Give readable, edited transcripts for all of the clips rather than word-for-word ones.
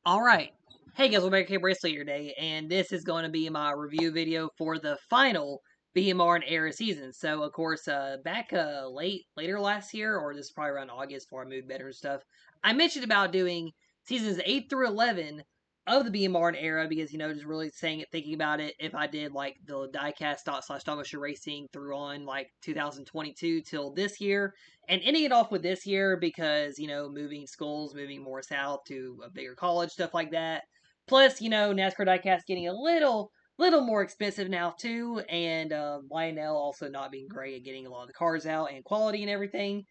Alright. Hey guys, welcome back to Cape Wrestling today, and this is going to be my review video for the final BMR and Era season. So, of course, back later last year, or this is probably around August before I moved better and stuff, I mentioned about doing seasons 8 through 11 of the BMR and Era because, just really thinking about it, if I did, like, the diecast slash Dog Show Racing through on, like, 2022 till this year, and ending it off with this year because, moving schools, moving more south to a bigger college, stuff like that. Plus, NASCAR diecast getting a little more expensive now too, and Lionel also not being great at getting a lot of the cars out and quality and everything.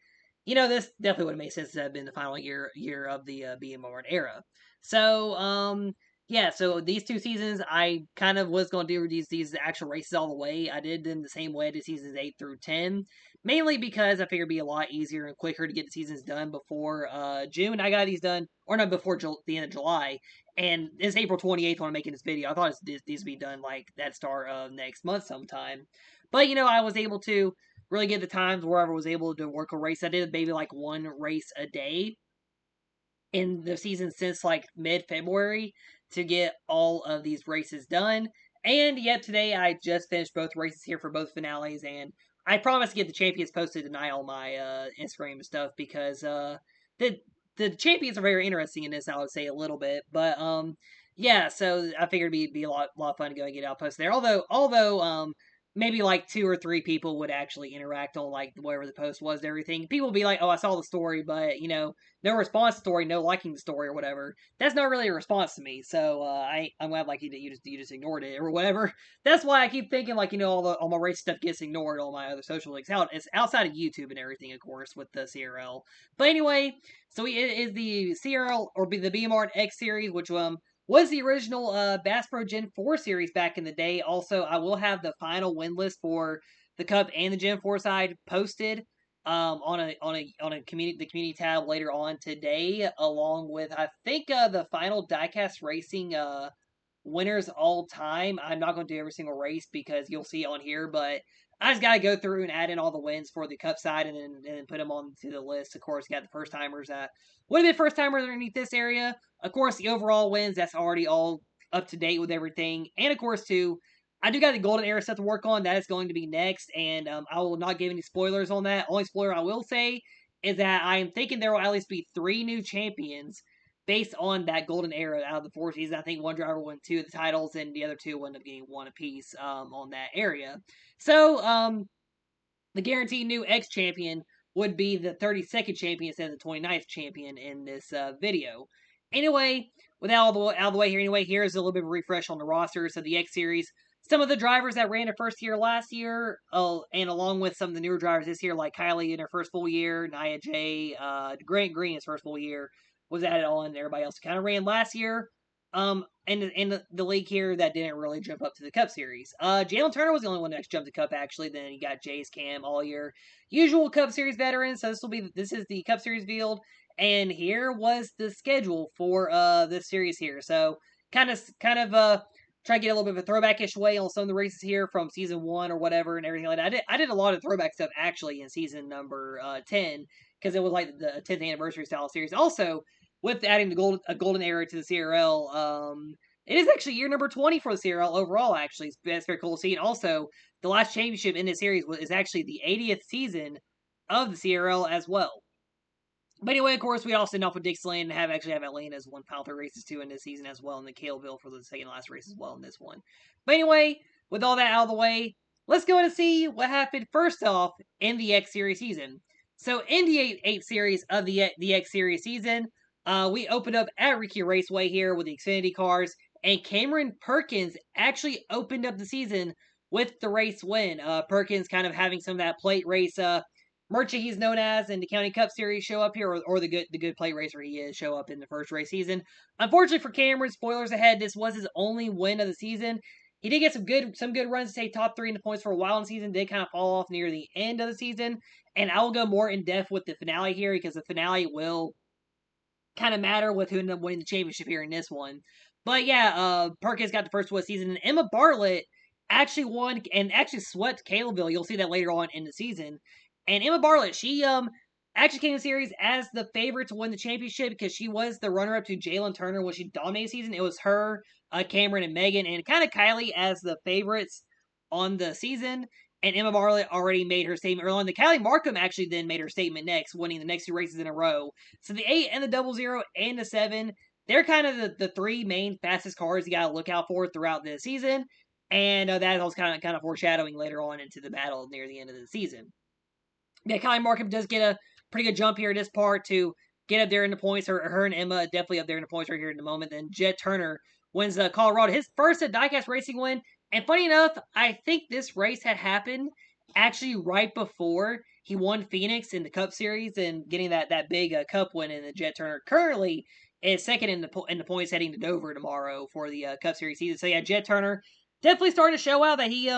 This definitely would have made sense to have been the final year of the BMR era. So, yeah, so these two seasons, I kind of was going to do these actual races all the way. I did them the same way to seasons 8 through 10, mainly because I figured it'd be a lot easier and quicker to get the seasons done before June. I got these done, or not before the end of July, and it's April 28th when I'm making this video. I thought these would be done like that start of next month sometime. But, I was able to really get the times wherever I was able to work a race. I did maybe like one race a day in the season since like mid-February to get all of these races done. And yet today I just finished both races here for both finales, and I promise to get the champions posted tonight on my Instagram and stuff because the the champions are very interesting in this, I would say a little bit. But yeah, so I figured it'd be a lot of fun to go and get out posted there. Although maybe like two or three people would actually interact on like whatever the post was and everything. People would be like, "Oh, I saw the story, but no response to the story, no liking the story or whatever." That's not really a response to me. So I'm glad like you just ignored it or whatever. That's why I keep thinking like all my race stuff gets ignored on my other social links. It's outside of YouTube and everything, of course, with the CRL. But anyway, so it is the CRL or the BMR X series, which was the original Bass Pro Gen 4 series back in the day. Also, I will have the final win list for the Cup and the Gen 4 side posted on a community tab later on today, along with I think the final diecast racing winners all time. I'm not going to do every single race because you'll see it on here, but I just got to go through and add in all the wins for the Cup side and then put them onto the list. Of course, you got the first timers that would have been first timers underneath this area. Of course, the overall wins, that's already all up to date with everything. And of course, too, I do got the Golden Era stuff to work on. That is going to be next, and I will not give any spoilers on that. Only spoiler I will say is that I am thinking there will at least be 3 new champions based on that Golden Era out of the 4 seasons. I think one driver won 2 of the titles, and the other 2 wound up getting 1 apiece on that area. So, the guaranteed new X champion would be the 32nd champion instead of the 29th champion in this video. Anyway, with that out of the way here, here's a little bit of a refresh on the rosters of the X Series. Some of the drivers that ran their first year last year, and along with some of the newer drivers this year, like Kylie in her first full year, Nia J, Grant Green his first full year, was added on. Everybody else kind of ran last year. In the league here that didn't really jump up to the Cup Series. Jalen Turner was the only one that jumped to Cup actually. Then you got Jace Cam, all your usual Cup Series veterans. So this is the Cup Series field, and here was the schedule for this series here. So kind of try to get a little bit of a throwback-ish way on some of the races here from season 1 or whatever and everything like that. I did a lot of throwback stuff actually in season number 10 because it was like the 10th anniversary style series. Also, with adding a golden era to the CRL, it is actually year number 20 for the CRL overall. Actually, it's very cool to see. And also, the last championship in this series is actually the 80th season of the CRL as well. But anyway, of course, we also end off with Dixieland and have Atlanta's won Final 3 races too in this season as well, and the Caleville for the second last race as well in this one. But anyway, with all that out of the way, let's go and see what happened first off in the X Series season. So in the 8 series of the X Series season, we opened up at Ricky Raceway here with the Xfinity cars, and Cameron Perkins actually opened up the season with the race win. Perkins kind of having some of that plate race merchant he's known as in the County Cup Series show up here, or the good plate racer he is show up in the first race season. Unfortunately for Cameron, spoilers ahead, this was his only win of the season. He did get some good runs to stay top 3 in the points for a while in the season, did kind of fall off near the end of the season, and I will go more in depth with the finale here because the finale will kind of matter with who ended up winning the championship here in this one. But yeah, Perkins got the first one of the season, and Emma Bartlett actually won and actually swept Caleville. You'll see that later on in the season. And Emma Bartlett, she actually came to the series as the favorite to win the championship because she was the runner-up to Jalen Turner when she dominated the season. It was her, Cameron, and Megan, and kind of Kylie as the favorites on the season. And Emma Bartlett already made her statement early on. The Kylie Markham actually then made her statement next, winning the next 2 races in a row. So the 8 and the 00 and the 7, they're kind of the 3 main fastest cars you got to look out for throughout the season. And that was kind of foreshadowing later on into the battle near the end of the season. Yeah, Kylie Markham does get a pretty good jump here in this part to get up there in the points. Her and Emma definitely up there in the points right here in the moment. Then Jet Turner wins Colorado, his first at diecast racing win. And funny enough, I think this race had happened actually right before he won Phoenix in the Cup Series and getting that big Cup win in the Jet Turner. Currently is second in the points heading to Dover tomorrow for the Cup Series season. So yeah, Jet Turner definitely starting to show out that he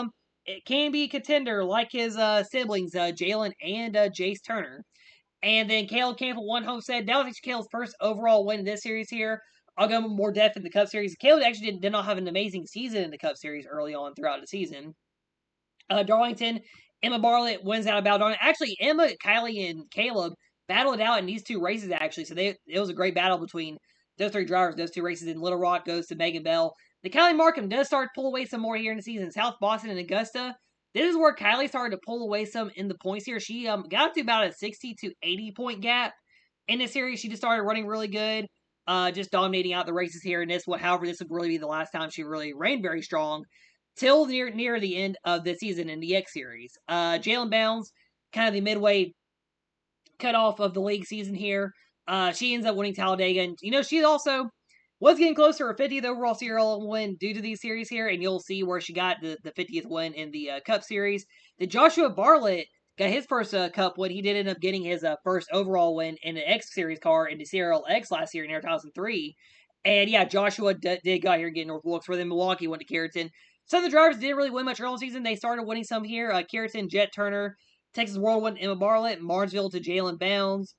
it can be a contender like his siblings, Jalen and Jace Turner. And then Caleb Campbell won Homestead. That was actually Caleb's first overall win in this series here. I'll go more depth in the Cup Series. Caleb actually did not have an amazing season in the Cup Series early on throughout the season. Darlington, Emma Bartlett wins out of Darlington. Actually, Emma, Kylie, and Caleb battled it out in these 2 races, actually. So it was a great battle between those 3 drivers, those 2 races. And Little Rock goes to Megan Bell. The Kylie Markham does start to pull away some more here in the season. South Boston and Augusta. This is where Kylie started to pull away some in the points here. She got to about a 60 to 80 point gap in this series. She just started running really good, just dominating out the races here. And however, this would really be the last time she really reigned very strong till near the end of the season in the X Series. Jalen Bounds, kind of the midway cutoff of the league season here. She ends up winning Talladega, and she also was getting closer to her 50th overall serial win due to these series here, and you'll see where she got the 50th win in the Cup Series. The Joshua Bartlett got his first Cup win. He did end up getting his first overall win in the X Series car in the CRL X last year in 2003. And yeah, Joshua did got here getting North Wilkes for them. Milwaukee went to Carrollton. Some of the drivers didn't really win much early in the season. They started winning some here. Carrollton, Jet Turner, Texas Whirlwind, Emma Bartlett, Martinsville to Jalen Bounds.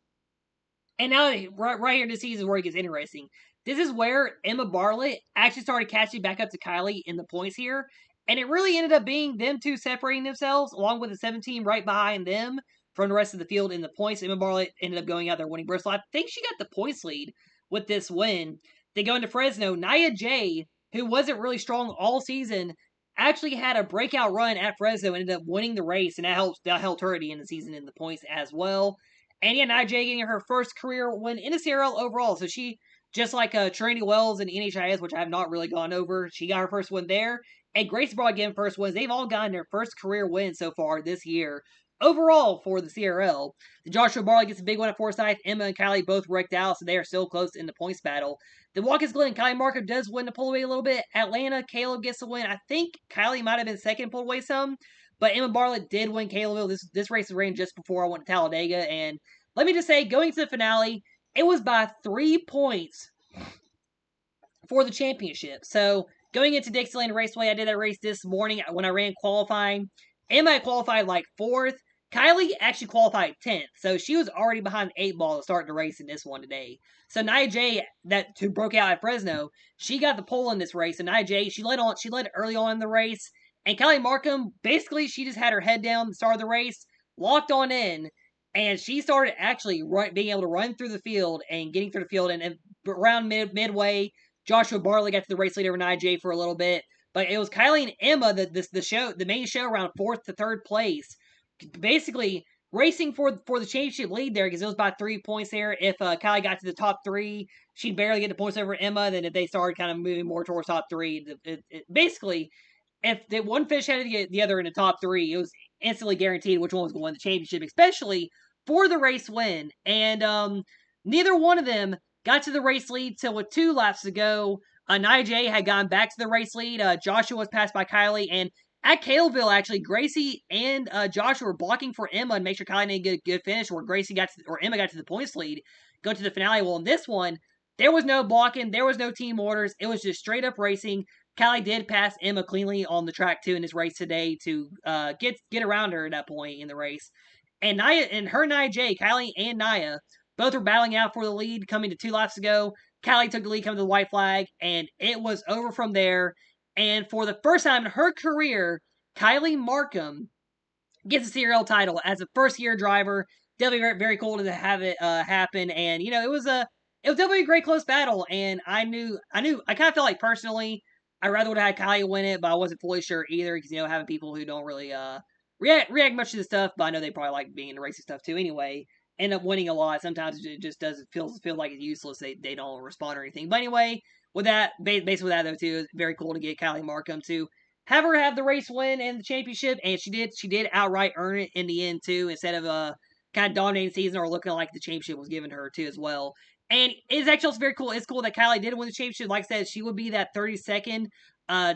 And now, right here this season is where it gets interesting. This is where Emma Bartlett actually started catching back up to Kylie in the points here. And it really ended up being them 2 separating themselves, along with the 17 right behind them from the rest of the field in the points. Emma Bartlett ended up going out there winning Bristol. I think she got the points lead with this win. They go into Fresno. Nia Jaye, who wasn't really strong all season, actually had a breakout run at Fresno and ended up winning the race, and that helped her at the end of the season in the points as well. And yeah, Nia Jaye getting her first career win in a CRL overall. So she, just like Trinity Wells and NHIS, which I have not really gone over, she got her first win there. And Grace Broad getting first wins. They've all gotten their first career win so far this year overall for the CRL. The Joshua Bartlett gets a big one at Forsyth. Emma and Kylie both wrecked out, so they are still close in the points battle. The Watkins Glen, Kylie Markham does win to pull away a little bit. Atlanta, Caleb gets the win. I think Kylie might have been second, pulled away some. But Emma Bartlett did win Calebville. This race was ran just before I went to Talladega. And let me just say, going to the finale, it was by 3 points for the championship. So going into Dixieland Raceway, I did that race this morning when I ran qualifying. Emma qualified like 4th. Kylie actually qualified 10th, so she was already behind the 8 ball to start the race in this one today. So Nia Jaye, who broke out at Fresno, she got the pole in this race. And Nia Jaye, she led early on in the race. And Kylie Markham, basically, she just had her head down at the start of the race, locked on in, and she started actually being able to run through the field and getting through the field. And around midway, Joshua Bartlett got to the race lead over Nia Jaye for a little bit. But it was Kylie and Emma, the main show, around 4th to 3rd place, basically racing for the championship lead there, because it was by 3 points there. If Kylie got to the top 3, she'd barely get the points over Emma. Then if they started kind of moving more towards top 3, basically, if the one fish had the other in the top 3, it was instantly guaranteed which one was going to win the championship, especially for the race win. And neither one of them got to the race lead till with 2 laps to go. Nia Jaye had gone back to the race lead. Joshua was passed by Kylie, and at Caleville, actually, Gracie and Joshua were blocking for Emma and make sure Kylie didn't get a good finish, where Emma got to the points lead, go to the finale. Well, in this one, there was no blocking, there was no team orders, it was just straight up racing. Kylie did pass Emma cleanly on the track too in this race today to get around her at that point in the race. And Nia Jaye, Kylie and Nia, both were battling out for the lead coming to 2 laps to go. Kylie took the lead coming to the white flag, and it was over from there. And for the first time in her career, Kylie Markham gets a CRL title as a first-year driver. definitely very, very cool to have it happen. And it was definitely a great close battle. And I kind of feel like personally, I rather would have had Kylie win it, but I wasn't fully sure either because having people who don't really react much to the stuff, but I know they probably like being in the racing stuff too anyway. End up winning a lot. Sometimes it just doesn't feel like it's useless. They don't respond or anything. But anyway, with that, based with that though too, it's very cool to get Kylie Markham to have her have the race win and the championship, and she did. She did outright earn it in the end too, instead of kind of dominating season or looking like the championship was given to her too as well. And it's actually also very cool. It's cool that Kylie did win the championship. Like I said, she would be that 32nd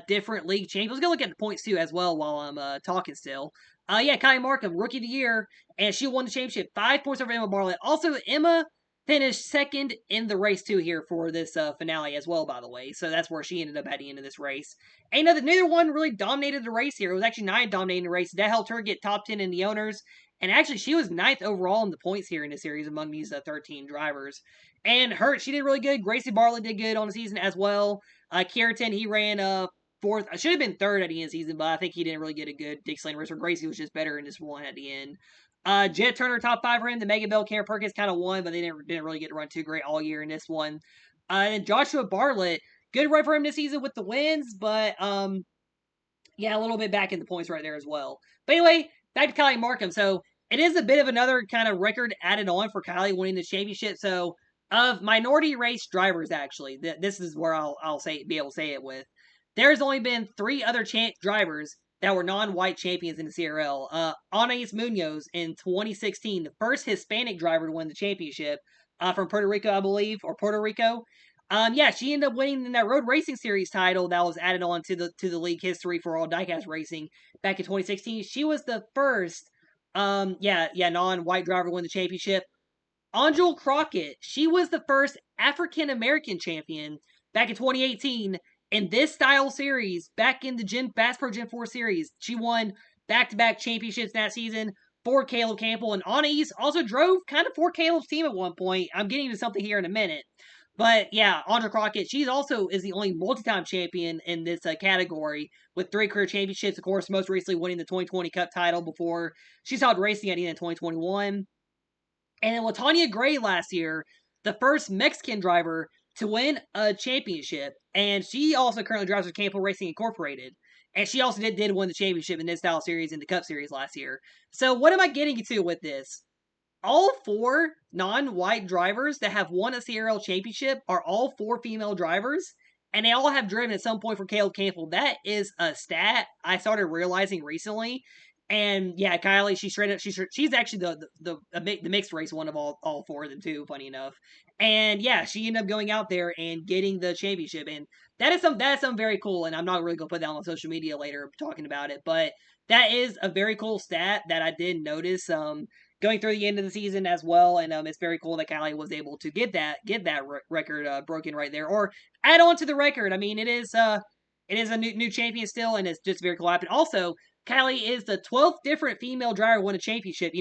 different league champion. Let's go look at the points too as well while I'm talking still. Yeah, Kylie Markham, Rookie of the Year, and she won the championship. 5 points over Emma Bartlett. Also, Emma finished second in the race too here for this finale as well, by the way. So that's where she ended up at the end of this race. And neither one really dominated the race here. It was actually Nia dominating the race. That helped her get top 10 in the owners. And actually, she was 9th overall in the points here in the series among these 13 drivers. And she did really good. Gracie Bartlett did good on the season as well. Kierton, he ran fourth. I should have been third at the end of the season, but I think he didn't really get a good Dixieland race. Or Gracie was just better in this one at the end. Jet Turner top 5 for him. The Megan Bell, Karen Perkins kind of won, but they didn't really get to run too great all year in this one. And Joshua Bartlett, good run for him this season with the wins, but yeah, a little bit back in the points right there as well. But anyway, back to Kylie Markham. So it is a bit of another kind of record added on for Kylie winning the championship. So of minority race drivers, actually, this is where I'll be able to say it with. There's only been 3 other drivers that were non-white champions in the CRL. Anais Munoz in 2016, the first Hispanic driver to win the championship from Puerto Rico, I believe, or Puerto Rico. Yeah, she ended up winning that Road Racing Series title that was added on to the league history for all diecast racing back in 2016. She was the first, non-white driver to win the championship. Angel Crockett, she was the first African American champion back in 2018 in this style series, back in the Bass Pro Gen 4 series. She won back-to-back championships that season for Caleb Campbell. And Anais also drove kind of for Caleb's team at one point. I'm getting to something here in a minute. But yeah, Angel Crockett, she's also is the only multi-time champion in this category with 3 career championships. Of course, most recently winning the 2020 Cup title before she stopped racing at the end of 2021. And then Latanya Gray last year, the first Mexican driver to win a championship. And she also currently drives for Campbell Racing Incorporated. And she also did win the championship in this style series and the Cup Series last year. So what am I getting to with this? All 4 non-white drivers that have won a CRL championship are all 4 female drivers. And they all have driven at some point for Caleb Campbell. That is a stat I started realizing recently. And yeah, Kylie, she's actually the mixed race one of all 4 of them too, funny enough. And yeah, she ended up going out there and getting the championship. And that is something very cool. And I'm not really gonna put that on social media later talking about it, but that is a very cool stat that I did notice going through the end of the season as well. And it's very cool that Kylie was able to get that record broken right there, or add on to the record. I mean, it is a new champion still, and it's just very cool. And also, Kylie is the 12th different female driver to win a championship.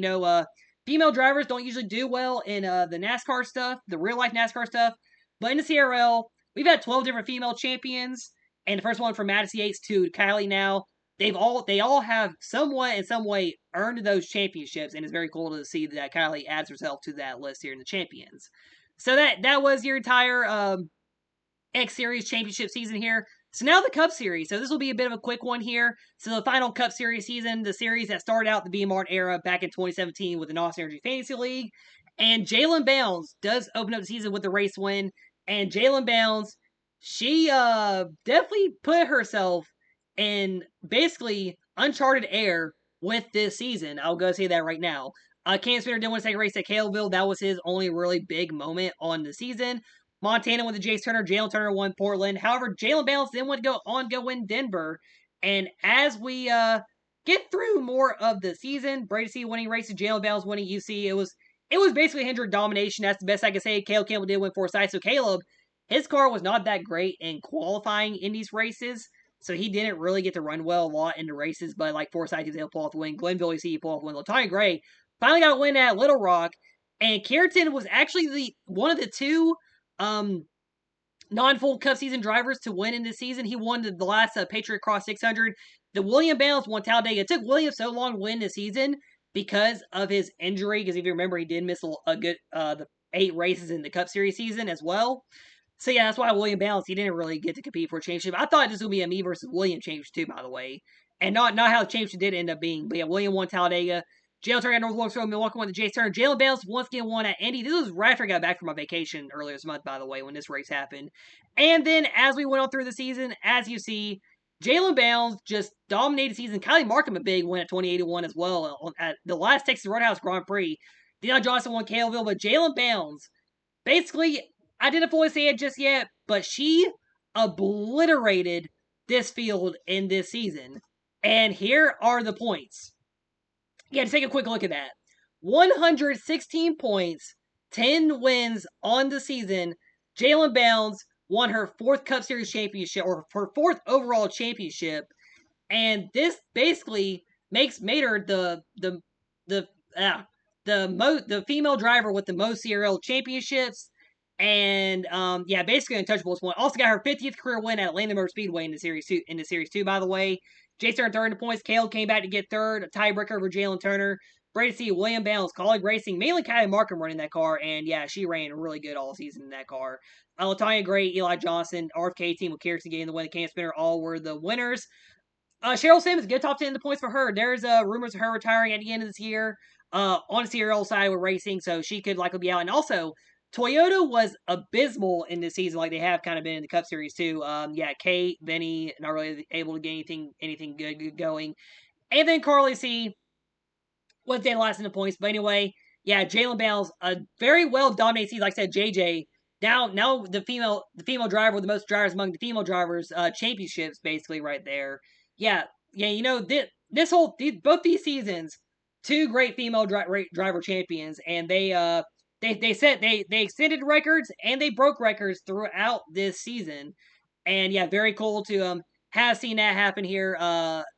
Female drivers don't usually do well in the NASCAR stuff, the real life NASCAR stuff, but in the CRL, we've had 12 different female champions, and the first one from Madison Yates to Kylie now. They all have somewhat in some way earned those championships, and it's very cool to see that Kylie adds herself to that list here in the champions. So that was your entire X Series championship season here. So now the Cup Series. So this will be a bit of a quick one here. So the final Cup Series season, the series that started out the BMR era back in 2017 with the Austin Energy Fantasy League. And Jalen Bounds does open up the season with the race win. And Jalen Bounds, she definitely put herself in basically uncharted air with this season. I'll go say that right now. Cam Spinner did want to take a race at Caleville. That was his only really big moment on the season. Montana won the Jace Turner. Jalen Turner won Portland. However, Jalen Bounds then went to go win Denver. And as we get through more of the season, Brady C winning races, Jalen Bounds winning UC, it was basically Hendrick domination. That's the best I can say. Caleb Campbell did win Forsyth. So Caleb, his car was not that great in qualifying in these races. So he didn't really get to run well a lot in the races. But like Forsyth, he was able to pull off the win. Glenville, you see, he pulled off the win. Latanya Gray finally got a win at Little Rock. And Kierton was actually one of the 2 non-full Cup season drivers to win in this season. He won the last Patriot Cross 600. The William Bounds won Talladega. It took William so long to win this season because of his injury. Because if you remember, he did miss a good the 8 races in the Cup Series season as well. So yeah, that's why William Balance, he didn't really get to compete for a championship. I thought this would be a me versus William championship too, by the way, and not how the championship did end up being. But yeah, William won Talladega. Jalen Turner got North Wilkesboro. Milwaukee won the Jace Turner. Jalen Balance once again won at Indy. This was right after I got back from my vacation earlier this month, by the way, when this race happened. And then as we went on through the season, as you see, Jalen Bounds just dominated the season. Kylie Markham a big win at 2081 as well at the last Texas Roadhouse Grand Prix. Deion Johnson won Caleville, but Jalen Bounds basically, I didn't fully say it just yet, but she obliterated this field in this season. And here are the points. Yeah, just take a quick look at that. 116 points, 10 wins on the season. Jalen Bounds won her 4th Cup Series championship, or her 4th overall championship. And this basically made her the female driver with the most CRL championships, and yeah, basically untouchables one. Also got her 50th career win at Atlanta Motor Speedway in the series two. By the way, Jace Turner third in points. Kale came back to get third, a tiebreaker over Jalen Turner. Great to see William Bounds, Colleague Racing, mainly Kylie Markham running that car, and yeah, she ran really good all season in that car. Latanya Gray, Eli Johnson, RFK team with Kirsten getting the win, the Can Spinner, all were the winners. Cheryl Simmons, good top 10 in the points for her. There's rumors of her retiring at the end of this year on the CRL side with racing, so she could likely be out. And also, Toyota was abysmal in this season, like they have kind of been in the Cup Series too. Yeah, Kate, Benny, not really able to get anything good going. And then Carly C was dead last in the points. But anyway, yeah, Jalen Bales, a very well dominated season. Like I said, JJ. Now the female driver with the most drivers among the female drivers championships basically right there. Yeah, you know both these seasons, 2 great female driver champions, and they extended records and they broke records throughout this season, and yeah, very cool to have seen that happen here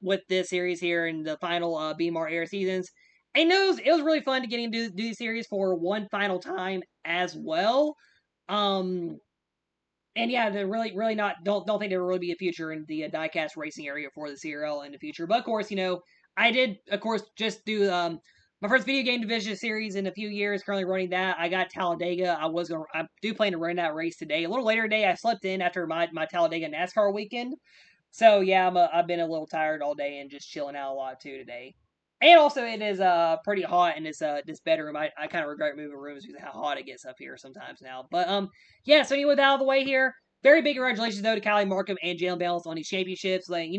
with this series here in the final BMR Air seasons. And it was really fun to get him to do the series for one final time as well. Um, and yeah, they're really not don't think there will really be a future in the diecast racing area for the CRL in the future. But of course, I did of course just do my first video game division series in a few years. Currently running that. I got Talladega. I do plan to run that race today. A little later today, I slept in after my Talladega NASCAR weekend. So yeah, I've been a little tired all day and just chilling out a lot too today. And also, it is pretty hot in this bedroom. I kind of regret moving rooms because of how hot it gets up here sometimes now. But yeah. So anyway, with that out of the way here, very big congratulations though to Kylie Markham and Jalen Balance on these championships. Like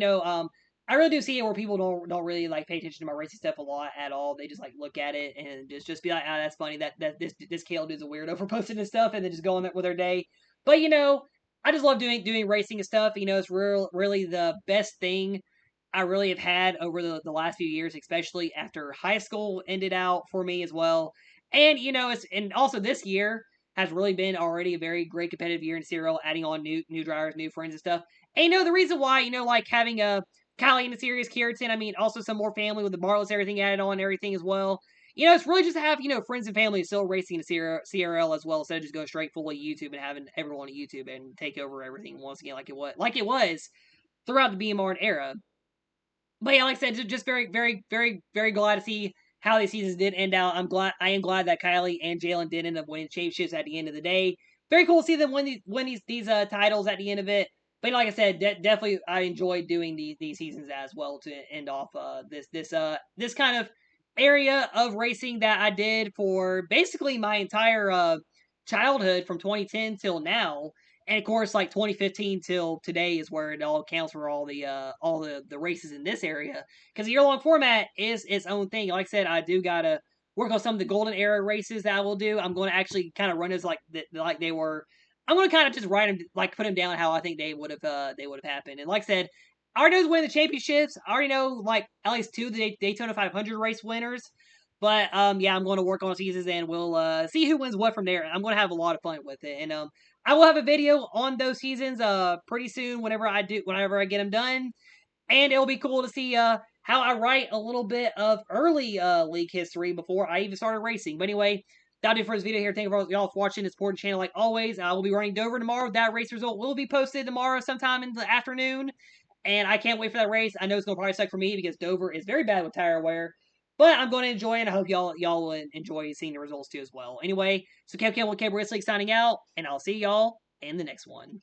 I really do see it where people don't really like pay attention to my racing stuff a lot at all. They just like look at it and just be like, ah, that's funny. That this Kale dude's a weirdo for posting this stuff, and then just go on with their day. But I just love doing racing and stuff. It's really the best thing I really have had over the last few years, especially after high school ended out for me as well. And and also this year has really been already a very great competitive year in CRL, adding on new drivers, new friends and stuff. And the reason why, like having a Kylie in the series, Kierton, I mean, also some more family with the Bartlett's, everything added on, everything as well. It's really just to have, friends and family still racing the CRL as well, instead of just going straight fully YouTube and having everyone on YouTube and take over everything once again like it was throughout the BMR era. But yeah, like I said, just very, very, very, very glad to see how these seasons did end out. I am glad that Kylie and Jalen did end up winning championships at the end of the day. Very cool to see them win these titles at the end of it. But like I said, definitely I enjoyed doing these seasons as well to end off this kind of area of racing that I did for basically my entire childhood from 2010 till now. And of course, like 2015 till today is where it all counts for all the races in this area. Because the year-long format is its own thing. Like I said, I do gotta work on some of the golden era races that I will do. I'm going to actually kind of run as like they were. I'm going to kind of just write them, like put them down how I think they would have happened. And like I said, I already know who's winning the championships. I already know like at least 2 of the Daytona 500 race winners. But yeah, I'm going to work on seasons and we'll see who wins what from there. I'm going to have a lot of fun with it. And I will have a video on those seasons pretty soon whenever I get them done. And it'll be cool to see how I write a little bit of early league history before I even started racing. But anyway, that'll do for this video here. Thank you for y'all for watching this important channel like always. I will be running Dover tomorrow. That race result will be posted tomorrow sometime in the afternoon. And I can't wait for that race. I know it's going to probably suck for me because Dover is very bad with tire wear. But I'm going to enjoy it. I hope y'all will enjoy seeing the results too as well. Anyway, so Kev Campbell, Cape Wrestling signing out, and I'll see y'all in the next one.